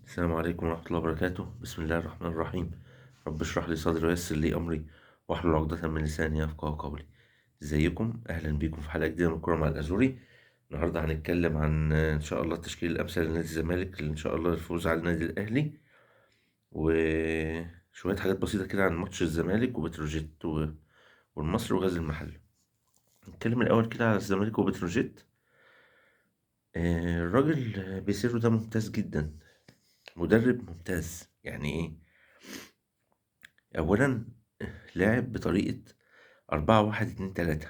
السلام عليكم ورحمة الله وبركاته. بسم الله الرحمن الرحيم. رب اشرح لي صدري ويسر لي أمري واحلل عقدة من لساني يفقهوا قولي. ازيكم؟ أهلا بيكم في حلقة جديدة من الكورة مع الأزوري. النهاردة هنتكلم عن إن شاء الله التشكيل الأمثل لنادي الزمالك إن شاء الله الفوز على النادي الأهلي، وشوية حاجات بسيطة كده عن ماتش الزمالك وبتروجيت والمصري وغزل المحلة. نتكلم الأول كده على الزمالك وبتروجيت. الراجل بيسيرو ده ممتاز جدا، مدرب ممتاز. يعني إيه؟ أولا لعب بطريقة 4-1-2-3،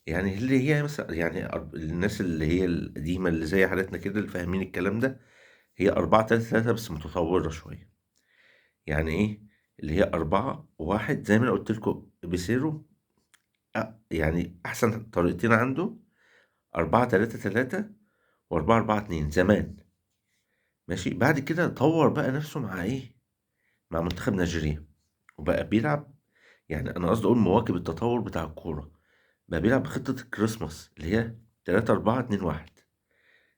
يعني اللي هي مثلا يعني الناس اللي هي القديمة اللي زي حالتنا كده اللي فاهمين الكلام ده، هي 4-3-3 بس متطورة شوية. يعني إيه؟ اللي هي 4-1 زي ما أنا قلت لكم بيسيرو. يعني أحسن طريقتين عنده 4-3-3 و4-4-2 زمان. ماشي، بعد كده طور بقى نفسه مع إيه؟ مع منتخب نيجيريا، وبقى بيلعب. يعني أنا قصدي أقول مواكب التطور بتاع الكورة. بقى بيلعب بخطة الكريسماس اللي هي 3-4-2-1،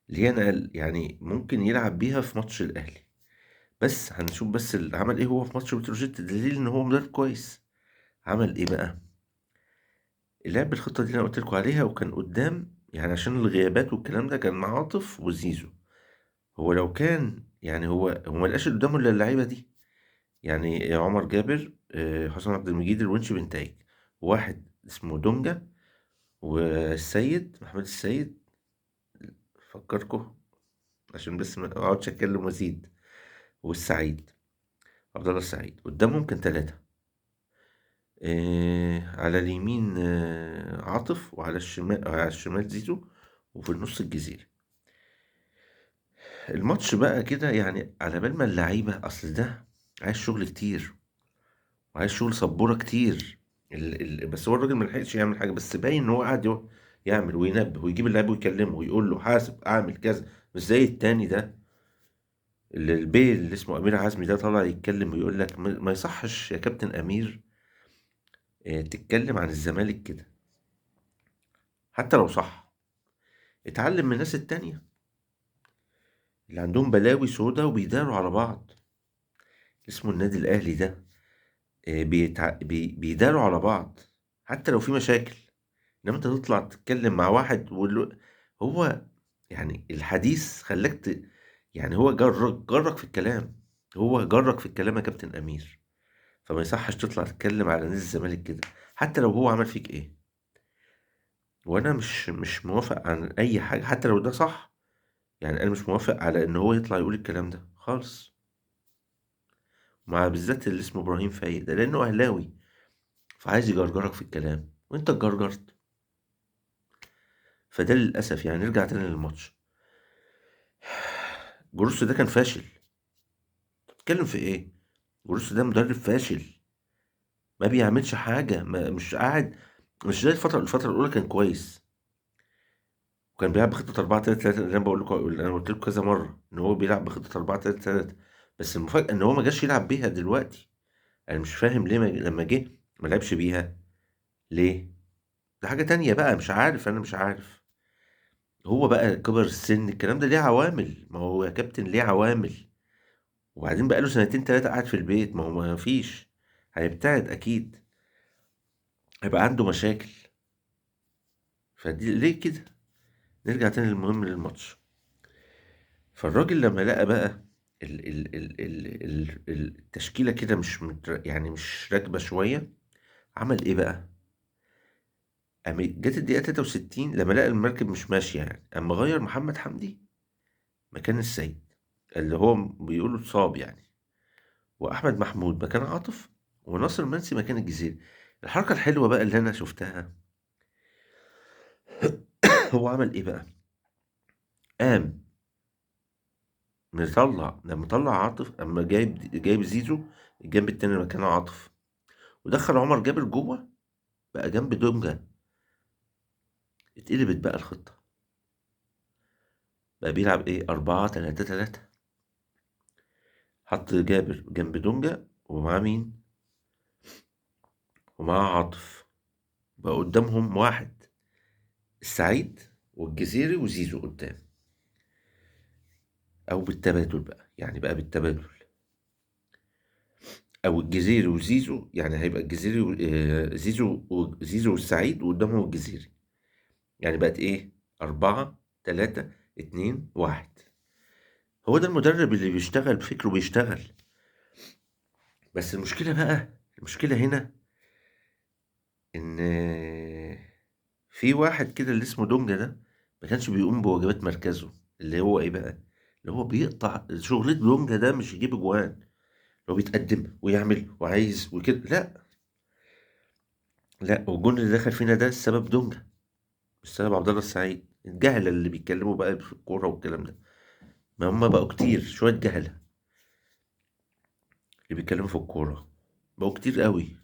اللي هي نقل يعني ممكن يلعب بيها في ماتش الأهلي. بس هنشوف بس عمل إيه هو في ماتش بتروجيت، دليل إن هو مدرب كويس. عمل إيه بقى؟ لعب بالخطة دي اللي أنا قلت لكم عليها، وكان قدام يعني عشان الغيابات والكلام ده كان مع عاطف وزيزو. هو لو كان يعني هو ما لقاش قدامه إلا اللعيبة دي، يعني عمر جابر، حسام عبد المجيد، الونش بنتايج، واحد اسمه دونجا، والسيد محمد السيد. فكركم عشان بس ما اقعدش اتكلم وازيد. والسعيد، عبد الله السعيد. قدامهم كان ثلاثة، على اليمين عاطف، وعلى الشمال زيزو، وفي النص الجزيري. الماتش بقى كده يعني على بال ما اللعيبة، أصل ده عايز شغل كتير وعايز شغل سبورة كتير. بس هو الراجل ملحقش يعمل حاجة، بس باين إن هو قاعد يعمل وينبه ويجيب اللعيب ويكلمه ويقول له حاسب أعمل كذا. مش زي التاني ده، البيه اللي اسمه أمير عزمي ده، طالع يتكلم ويقول لك ما يصحش يا كابتن أمير تتكلم عن الزمالك كده. حتى لو صح، اتعلم من الناس التانية اللي عندهم بلاوي سودا وبيداروا على بعض. اسمه النادي الأهلي ده، بيداروا على بعض حتى لو في مشاكل. إنما أنت تطلع تتكلم مع واحد هو يعني الحديث خلاك يعني هو جرك في الكلام. هو جرك في الكلام يا كابتن أمير. فما يصحش تطلع تتكلم على نادي الزمالك كده حتى لو هو عمل فيك ايه. وانا مش موافق عن اي حاجه حتى لو ده صح. يعني انا مش موافق على ان هو يطلع يقول الكلام ده خالص، مع بالذات اللي اسمه ابراهيم فايق ده لانه اهلاوي، فعايز يجرجرك في الكلام وانت اتجرجرت. فده للاسف. يعني نرجع تاني للماتش. جروس ده كان فاشل. بتتكلم في ايه؟ جروس ده مدرب فاشل، ما بيعملش حاجه، مش قاعد. مش زي الفتره الاولى كان كويس، وكان بيلعب بخطة 4-3-3 اللي أنا بقول لكم، اللي أنا قلت لكم كذا مرة إن هو بيلعب بخطة 4-3-3. بس المفاجأة إن هو ما جاش يلعب بيها دلوقتي. أنا مش فاهم ليه لما جه ما لعبش بيها. ليه؟ ده حاجة تانية بقى، مش عارف، أنا مش عارف. هو بقى كبر السن، الكلام ده ليه عوامل. ما هو يا كابتن ليه عوامل. وبعدين بقى له سنتين تلاتة قاعد في البيت، ما هو ما فيش، هيبتعد أكيد، هيبقى عنده مشاكل. فدي ليه كده؟ نرجع تاني للمهم للماتش. فالراجل لما لقى بقى التشكيلة كده يعني مش راكبة شوية، عمل ايه بقى؟ جت الدقيقة 63 لما لقى المركب مش ماشية، يعني اما غير محمد حمدي مكان السيد اللي هو بيقولوا اتصاب يعني، واحمد محمود مكان عاطف، وناصر منسي مكان الجزيري. الحركة الحلوة بقى اللي انا شفتها، هو عمل ايه بقى؟ قام لما طلع عاطف، اما جايب زيزو الجنب التاني مكان عاطف، ودخل عمر جابر جوه بقى جنب دونجا. اتقلبت بقى الخطة، بقى بيلعب ايه 4-3-3. حط جابر جنب دونجا ومعاه مين؟ ومعاه عاطف. بقى قدامهم واحد، السعيد والجزيري وزيزو قدام. أو بالتبادل بقى، يعني بقى بالتبادل، أو الجزيري وزيزو، يعني هيبقى الجزيري زيزو والسعيد وقدامهم الجزيري. يعني بقت إيه؟ 4-3-2-1. هو ده المدرب اللي بيشتغل بفكره بيشتغل. بس المشكلة بقى، المشكلة هنا إن في واحد كده اللي اسمه دونجا ده ما كانش بيقوم بواجبات مركزه، اللي هو إيه بقى؟ اللي هو بيقطع شغلة. دونجا ده مش يجيب أجوان، هو بيتقدم ويعمل وعايز وكده، لا. لا، والجون اللي دخل فينا ده السبب دونجا، مش سبب عبد الله السعيد. الجهلة اللي بيتكلموا بقى في الكورة والكلام ده، ما هم بقوا كتير شوية جهلة اللي بيتكلموا في الكورة، بقوا كتير قوي.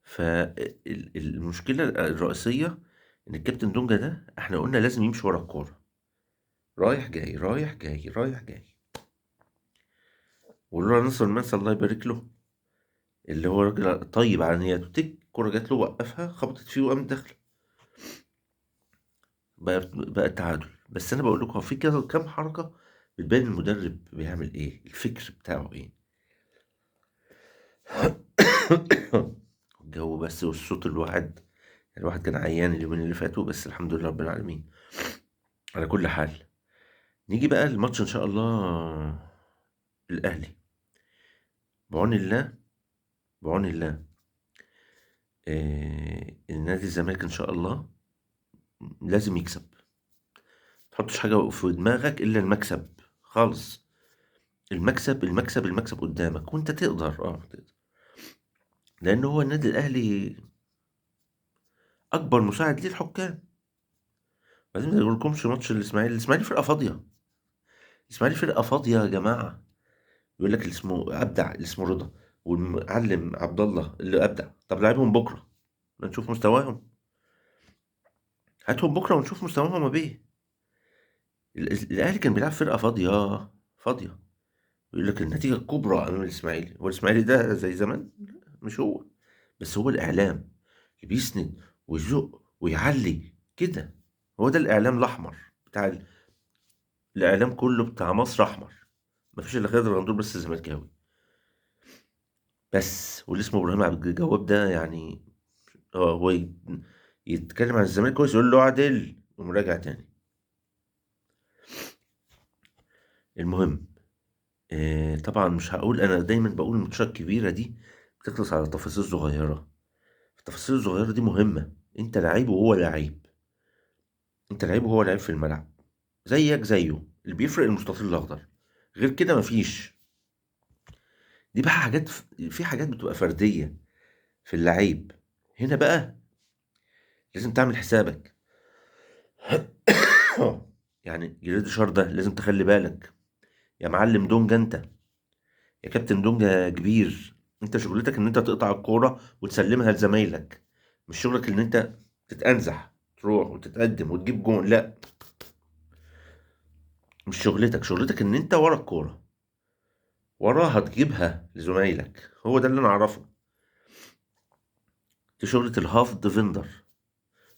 فالمشكلة الرئيسية إن الكابتن دونجا ده احنا قلنا لازم يمشي ورا الكورة، رايح جاي رايح جاي رايح جاي. ولولا ناصر المنسي الله يبارك له، اللي هو راجل طيب على نياته، الكورة جات له وقفها، خبطت فيه وقام داخل، بقى التعادل. بس انا بقول لكم هو في كذا كام حركة بتبين المدرب بيعمل ايه، الفكر بتاعه ايه. الجو بس والصوت، الواحد كان عيان اليومين اللي فاتوا، بس الحمد لله رب العالمين. على كل حال، نيجي بقى الماتش ان شاء الله. الاهلي بعون الله، بعون الله. النادي الزمالك ان شاء الله لازم يكسب. تحطش حاجة في دماغك الا المكسب خالص. المكسب المكسب المكسب قدامك، وانت تقدر. لان هو النادي الاهلي اكبر مساعد ليه الحكام. بعدين ما يقولكمش ماتش الاسماعيلي فرقه فاضيه. الاسماعيلي فرقه فاضيه يا جماعه. يقول لك اللي اسمه ابدع، اللي اسمه رضا، والمعلم عبد الله اللي ابدع. طب لعبهم بكره نشوف مستواهم. هاتهم بكره ونشوف مستواهم بيه. الاهلي كان بيلعب فرقه فاضيه فاضيه. يقول لك النتيجه الكبرى امام الاسماعيلي. هو الاسماعيلي ده زي زمان؟ لا، مش هو. بس هو الاعلام اللي بيسند ويزق ويعلي كده. هو ده الاعلام الاحمر بتاع الاعلام كله بتاع مصر احمر. مفيش الا خالد الغندور بس زملكاوي بس. واللي اسمه ابراهيم عبد الجواب ده يعني هو يتكلم عن الزمالك كويس يقول له عدل ومراجع تاني. المهم، طبعا مش هقول، انا دايما بقول الماتشات الكبيره دي بتخلص على تفاصيل صغيره. التفاصيل الصغيره دي مهمه. انت لعيب وهو لعيب، انت لعيب وهو لعيب في الملعب، زيك زيه. اللي بيفرق المستطيل الاخضر، غير كده مفيش. دي بقى حاجات، في حاجات بتبقى فرديه في اللعيب. هنا بقى لازم تعمل حسابك. يعني جريديشار ده لازم تخلي بالك. يا معلم دونجا انت، يا كابتن دونجا كبير، انت شغلتك ان انت تقطع الكورة وتسلمها لزمايلك. مش شغلك ان انت تتأنزح تروح وتتقدم وتجيب جون، لا. مش شغلتك ان انت ورا الكورة، وراها تجيبها لزمايلك. هو ده اللي انا اعرفه. دي شغلة الهاف ديفندر،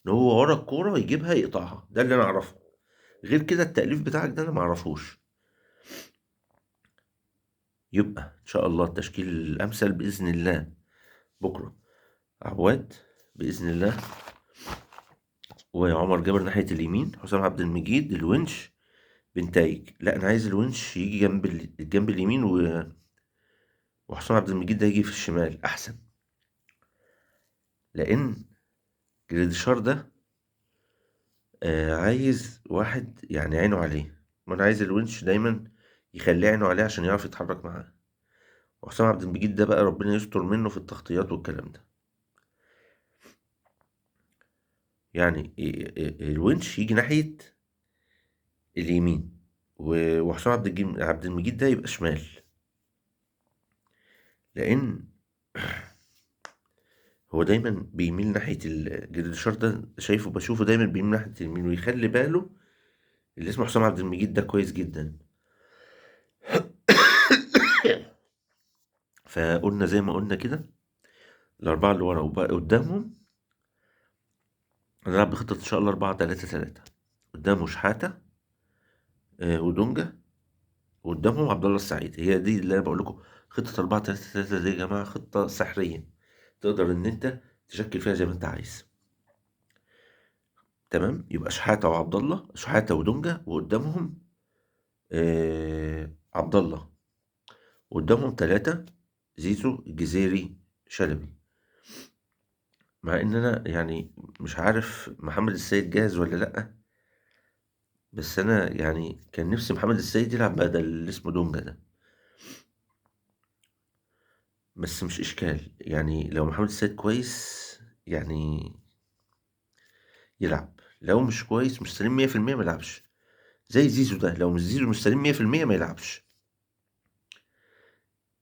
ان هو ورا الكورة يجيبها يقطعها. ده اللي انا اعرفه. غير كده التأليف بتاعك ده انا معرفوش. يبقى ان شاء الله التشكيل الامثل باذن الله بكره: عواد باذن الله، وعمر جابر ناحيه اليمين، حسام عبد المجيد، الونش، بنتايج. لا، انا عايز الونش يجي جنب الجنب اليمين، وحسام عبد المجيد ده يجي في الشمال احسن. لان جريديشار ده عايز واحد يعني عينه عليه. وانا عايز الونش دايما يخلي عينه عليه عشان يعرف يتحرك معاه. وحسام عبد المجيد ده بقى ربنا يستر منه في التغطيات والكلام ده. يعني الونش يجي ناحية اليمين، وحسام عبد المجيد ده يبقى شمال. لأن هو دايما بيميل ناحية الجريديشار ده، بشوفه دايما بيميل ناحية اليمين، ويخلي باله. اللي اسمه حسام عبد المجيد ده كويس جدا. فقلنا زي ما قلنا كده، الأربعة اللي ورا وبقى قدامهم هنلعب بخطة إن شاء الله 4-3-3. قدامه شحاتة ودونجا، وقدامهم عبد الله السعيد. هي دي اللي انا بقول لكم، خطه 4-3-3 دي يا جماعه خطه سحريه، تقدر ان انت تشكل فيها زي ما انت عايز. تمام، يبقى شحاته وعبد الله، شحاته ودونجا، وقدامهم عبد الله، وقدامهم ثلاثه: زيزو، الجزيري، شلبي. مع ان انا يعني مش عارف محمد السيد جاهز ولا لا، بس انا يعني كان نفسي محمد السيد يلعب بدل اللي اسمه دونجا ده. بس مش اشكال، يعني لو محمد السيد كويس يعني يلعب، لو مش كويس مش سليم 100% ما يلعبش. زي زيزو ده، لو مش زيزو مش سليم 100% ما يلعبش.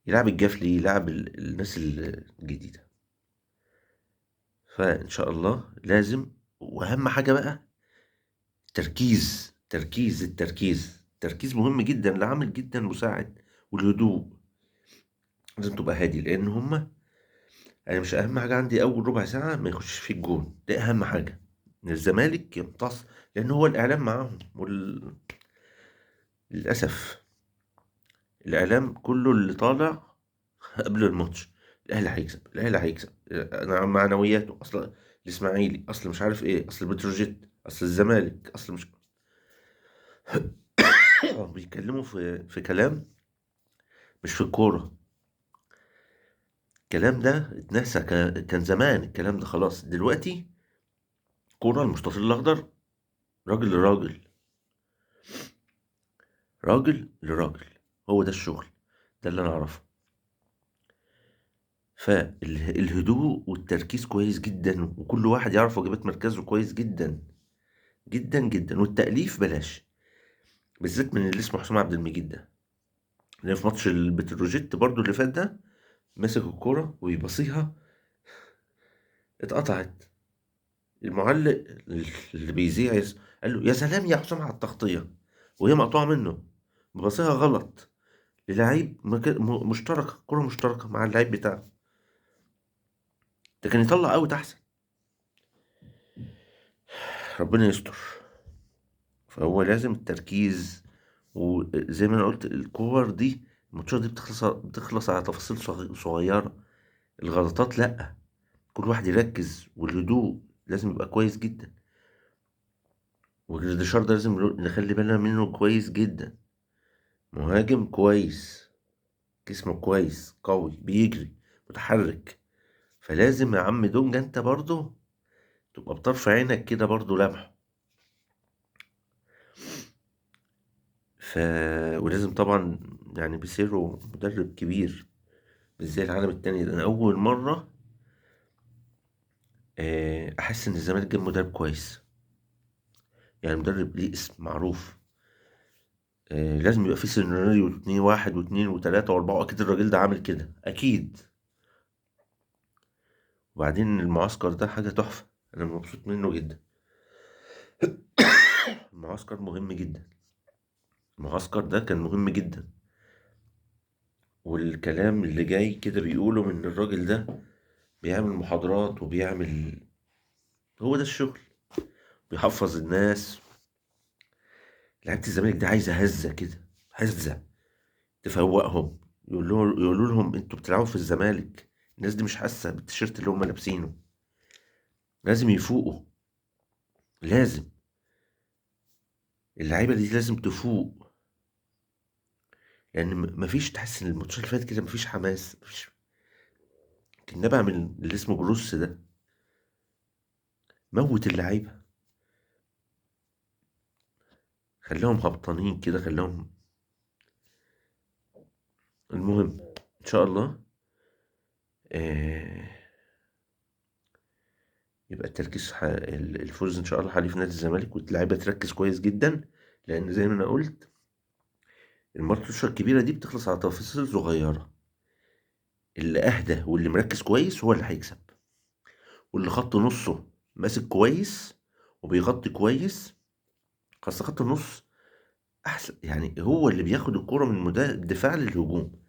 يلعب الجافلي، يلعب الناس الجديدة. فإن شاء الله لازم. وأهم حاجة بقى تركيز، التركيز مهم جدا، العامل جدا مساعد. والهدوء، لازم تبقى هادي، لأن هما، أنا مش أهم حاجة عندي أول ربع ساعة ما يخش فيه الجون، ده أهم حاجة. إن الزمالك يمتص، لأن هو الإعلام معاهم للأسف الإعلام كله اللي طالع قبل الماتش: الاهلي هيكسب، الاهلي هيكسب، انا معنوياته اصلا، الاسماعيلي اصل مش عارف ايه، اصل بتروجيت، اصل الزمالك، اصل مش بيتكلموا في كلام مش في الكوره. الكلام ده اتنسى، كان زمان الكلام ده خلاص. دلوقتي كوره المستطيل الاخضر، راجل لراجل، راجل لراجل، هو ده الشغل، ده اللي انا اعرفه. فالهدوء والتركيز كويس جدا، وكل واحد يعرف واجبات مركزه كويس جدا جدا جدا. والتأليف بلاش، بالذات من اللي اسمه حسام عبد المجيد ده، اللي في ماتش البتروجيت برضو اللي فات ده، ماسك الكورة ويبصيها، اتقطعت. المعلق اللي بيذيع قال له: يا سلام يا حسام على التغطية، وهي مقطوعة منه، ببصيها غلط للعيب مشتركة، كرة مشتركة مع اللعيب بتاعه، ده كان يطلع اوت احسن. ربنا يستر. فهو لازم التركيز. وزي ما انا قلت، الكور دي، الماتشات دي بتخلص على تفاصيل صغيرة. الغلطات لأ، كل واحد يركز، والهدوء لازم يبقى كويس جدا. وجراديشار ده لازم نخلي بالنا منه كويس جدا. مهاجم كويس، جسمه كويس، قوي، بيجري، متحرك. فلازم يا عم دونجا انت برضه تبقى بطرف عينك كده برضه لمحه. ف ولازم طبعا، يعني بيسيرو مدرب كبير، مش زي العالم التاني ده. انا اول مرة احس ان الزمالك جاب مدرب كويس، يعني مدرب ليه اسم معروف. لازم يبقى في سيناريو اتنين، واحد واتنين وتلاتة واربعة، اكيد الراجل ده عامل كده اكيد. وبعدين المعسكر ده حاجة تحفة، انا مبسوط منه جدا. المعسكر مهم جدا، المعسكر ده كان مهم جدا. والكلام اللي جاي كده بيقولوا من الراجل ده بيعمل محاضرات وبيعمل، هو ده الشغل، بيحفظ الناس. لعيبة الزمالك دي عايزة هزة كده، هزة تفوقهم، يقولوا لهم انتوا بتلعبوا في الزمالك، الناس دي مش حاسة بالتيشيرت اللي هم لابسينه، لازم يفوقوا، لازم اللعيبة دي لازم تفوق. لأن مفيش، تحس إن الماتشات اللي فاتت كده مفيش حماس، مفيش. كان نابع من اللي اسمه بروس ده، موت اللعيبة، خلاهم هبطانين كده، خلاهم. المهم إن شاء الله آه يبقى التركيز الفوز إن شاء الله حليف نادي الزمالك، واللعيبة تركز كويس جدا. لأن زي ما أنا قلت، الماتشات الكبيرة دي بتخلص على تفاصيل صغيرة. اللي أهدى واللي مركز كويس هو اللي هيكسب، واللي خط نصه ماسك كويس وبيغطي كويس. خاصة خط النص احسن، يعني هو اللي بياخد الكرة من الدفاع للهجوم.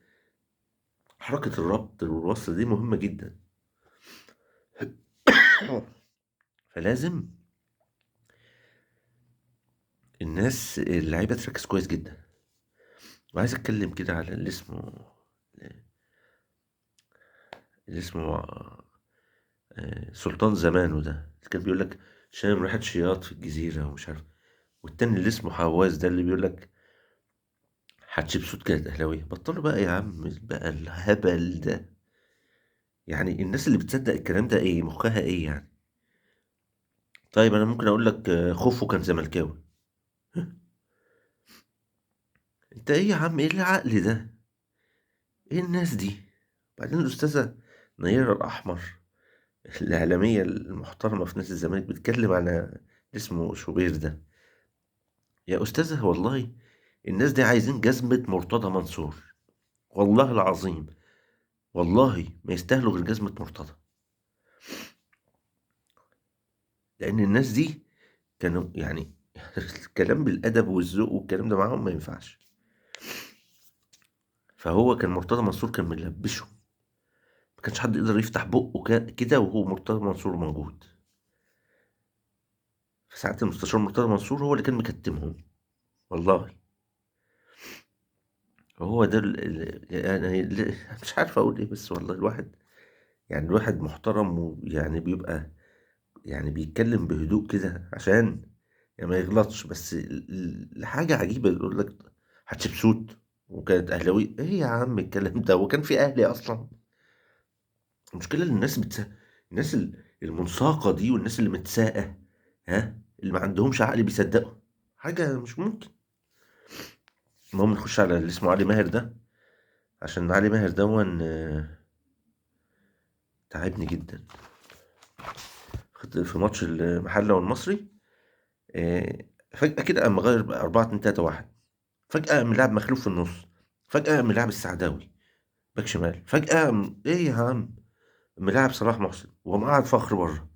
حركة الربط والوصل دي مهمة جدا. فلازم الناس اللعيبة تركّز كويس جدًا، وعايز أتكلّم كده على اللي اسمه سلطان زمانه ده، اللي كان بيقول لك شامم ريحة شياط في الجزيرة ومش عارف، والتاني اللي اسمه حواس ده اللي بيقول لك حتشبسوت كانت أهلاوية. بطّلوا بقى يا عم بقى الهبل ده، يعني الناس اللي بتصدّق الكلام ده إيه، مُخّها إيه يعني؟ طيب أنا ممكن أقول لك خوفو كان زملكاوي. أنت إيه يا عم، إيه العقل ده؟ إيه الناس دي؟ وبعدين الأستاذة نيرة الأحمر الإعلامية المحترمة في نادي الزمالك بتتكلم على اللي اسمه شوبير ده. يا أستاذة والله الناس دي عايزين جزمة مرتضى منصور، والله العظيم، والله ما يستاهلوا غير جزمة مرتضى، لأن الناس دي كانوا يعني الكلام بالأدب والذوق والكلام ده معاهم ما ينفعش. فهو كان مرتضى منصور كان ملبشه، ما كانش حد يقدر يفتح بقه كده وهو مرتضى منصور موجود. فساعات المستشار مرتضى منصور هو اللي كان مكتمهم، والله. هو ده يعني مش عارف أقول إيه، بس والله الواحد محترم، ويعني بيبقى يعني بيتكلم بهدوء كده عشان يعني ما يغلطش، بس حاجة عجيبة يقول لك حتشبسوت وكانت أهلاوية. إيه يا عم الكلام ده، وكان في أهلي أصلا؟ المشكلة إن الناس المنساقة دي والناس اللي متساقة، ها، اللي ما عندهمش عقل بيصدقوا حاجة مش ممكن. المهم نخش على اللي اسمه علي ماهر ده، عشان علي ماهر دون تعبني جدا في ماتش المحلة والمصري. فجأة كده قام مغير بقى 4-2-3-1، فجأة قام لاعب مخلوف في النص، فجأة قام لاعب السعداوي باك شمال، فجأة إيه يا عم ملاعب صلاح محسن ومقعد فخر بره.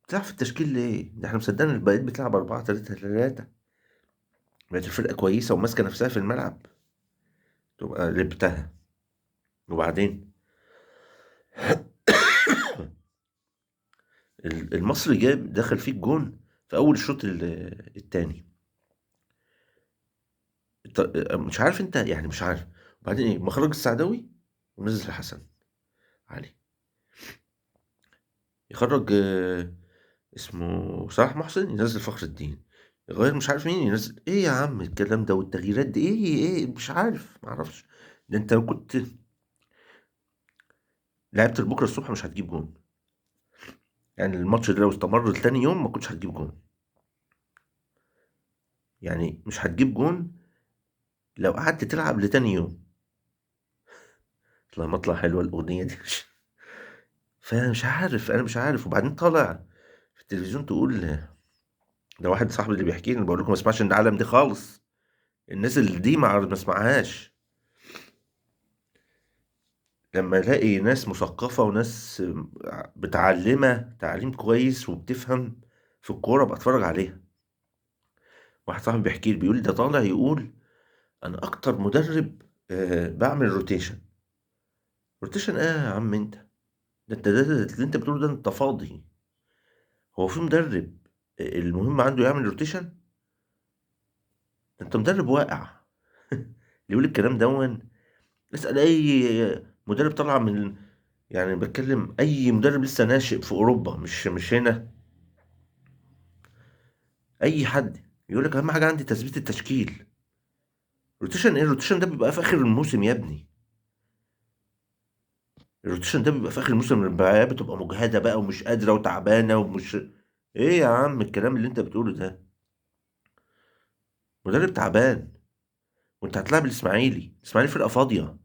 بتلعب في التشكيل ليه؟ ده احنا مصدقين بقيت بتلعب 4-3-3، بقت الفرقة كويسة وماسكة نفسها في الملعب، تبقى لبتها. وبعدين المصري دخل فيه الجون في أول الشوط التاني. مش عارف انت يعني، مش عارف. وبعدين ايه، مخرج السعداوي ونزل حسن علي، يخرج اسمه صلاح محسن، ينزل فخر الدين، يغير مش عارف مين ينزل. ايه يا عم الكلام ده والتغييرات دي، ايه مش عارف، معرفش. ده انت لو كنت لعبت بكره الصبح مش هتجيب جون، يعني الماتش ده لو استمر لتاني يوم ما كنتش هتجيب جون، يعني مش هتجيب جون لو قعدت تلعب لتاني يوم. مطلع حلوه الاغنيه دي. فانا مش عارف، انا مش عارف. وبعدين طالع في التلفزيون تقول، ده واحد صاحبي اللي بيحكي لي، بقول لكم ما اسمعش ان العالم دي خالص، الناس اللي دي ما اسمعهاش. لما الاقي ناس مثقفة وناس بتعلمة تعليم كويس وبتفهم في الكورة بتفرج عليها. واحد صاحبي بيحكي لي بيقول لي ده طالع يقول انا اكتر مدرب بعمل روتيشن. روتيشن ايه يا عم انت؟ ده اللي انت بتقوله ده انت فاضي. هو في مدرب المهم عنده يعمل روتيشن؟ انت مدرب واقع. اللي يقول الكلام دون اسأل اي مدرب طلع من، يعني بتكلم اي مدرب لسه ناشئ في اوروبا، مش هنا، اي حد يقول لك اهم حاجه عندي تثبيت التشكيل. روتيشن ايه؟ الروتيشن ده بيبقى في اخر الموسم يا ابني. الروتيشن ده بيبقى في اخر الموسم، البعاية بتبقى مجهده بقى ومش قادره وتعبانه ومش. ايه يا عم الكلام اللي انت بتقوله ده؟ مدرب تعبان، وانت هتلاعب الاسماعيلي فرقه فاضيه.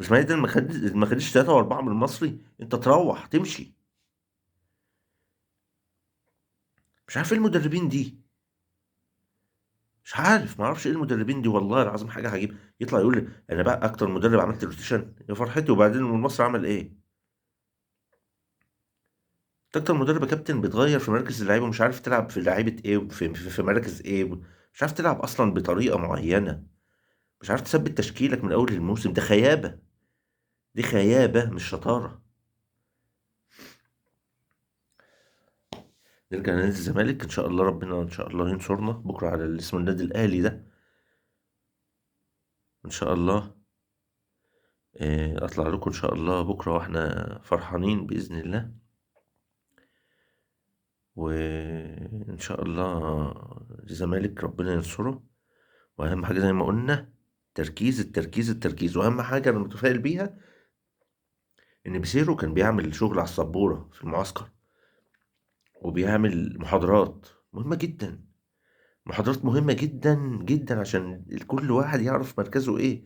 الاسماعيلي ده ما خدش 3 و4 من المصري، انت تروح تمشي. مش عارف ايه المدربين دي، مش عارف، ما اعرفش ايه المدربين دي، والله العظيم حاجه عجيبه. يطلع يقول لي انا بقى اكتر مدرب عملت روتيشن، يا فرحتي. وبعدين مصر عمل ايه؟ أنت اكتر مدرب يا كابتن بتغير في مراكز اللعيبه، ومش عارف تلعب في لعيبه ايه في مراكز ايه، مش عارف تلعب اصلا بطريقه معينه، مش عارف تثبت تشكيلك من اول الموسم. ده خيابه، دي خيابه مش شطاره. نرجع لنادي الزمالك، ان شاء الله ربنا ان شاء الله ينصرنا بكره على اللي اسمه النادي الاهلي ده ان شاء الله. اطلع لكم ان شاء الله بكره واحنا فرحانين باذن الله، وان شاء الله الزمالك ربنا ينصره. واهم حاجه زي ما قلنا تركيز التركيز التركيز، واهم حاجه انا متفائل بيها ان بيسيرو كان بيعمل شغل على السبوره في المعسكر، وبيعمل محاضرات مهمه جدا، محاضرات مهمه جدا جدا عشان كل واحد يعرف مركزه ايه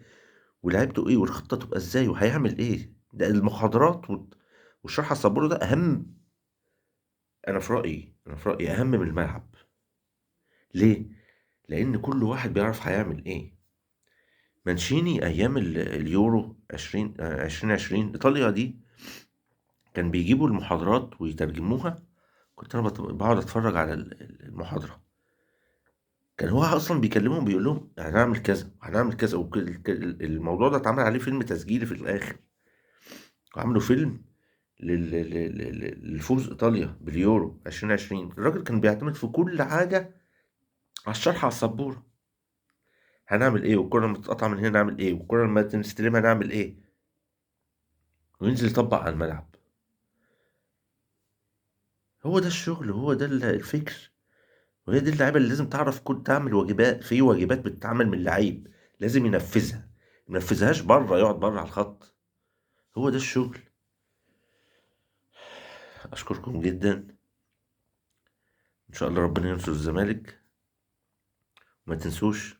ولعبته ايه والخطه تبقى ازاي وهيعمل ايه. ده المحاضرات والشرح على السبوره ده اهم. انا في رايي اهم من الملعب. ليه؟ لان كل واحد بيعرف هيعمل ايه. مانشيني ايام اليورو 2020 ايطاليا دي كان بيجيبوا المحاضرات ويترجموها. كنت انا بقعد اتفرج على المحاضره. كان هو اصلا بيكلمهم بيقول لهم هنعمل كذا هنعمل كذا، الموضوع ده اتعمل عليه فيلم تسجيلي في الاخر. عملوا فيلم لفوز ايطاليا باليورو 2020. الراجل كان بيعتمد في كل حاجه على الشرح على السبوره. هنعمل ايه، والكره لما تتقطع من هنا نعمل ايه، والكره لما تستلمها نعمل ايه، وينزل يطبق على الملعب. هو ده الشغل، هو ده الفكر. وهي دي اللعيبه اللي لازم تعرف كل تعمل واجبات، في واجبات بتتعمل من اللعيب لازم ينفذها، ما ينفذهاش بره يقعد بره على الخط. هو ده الشغل. اشكركم جدا، ان شاء الله ربنا ينصر الزمالك. وما تنسوش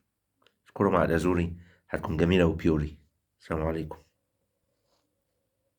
الكرة مع الازوري هتكون جميله وبيوري. السلام عليكم.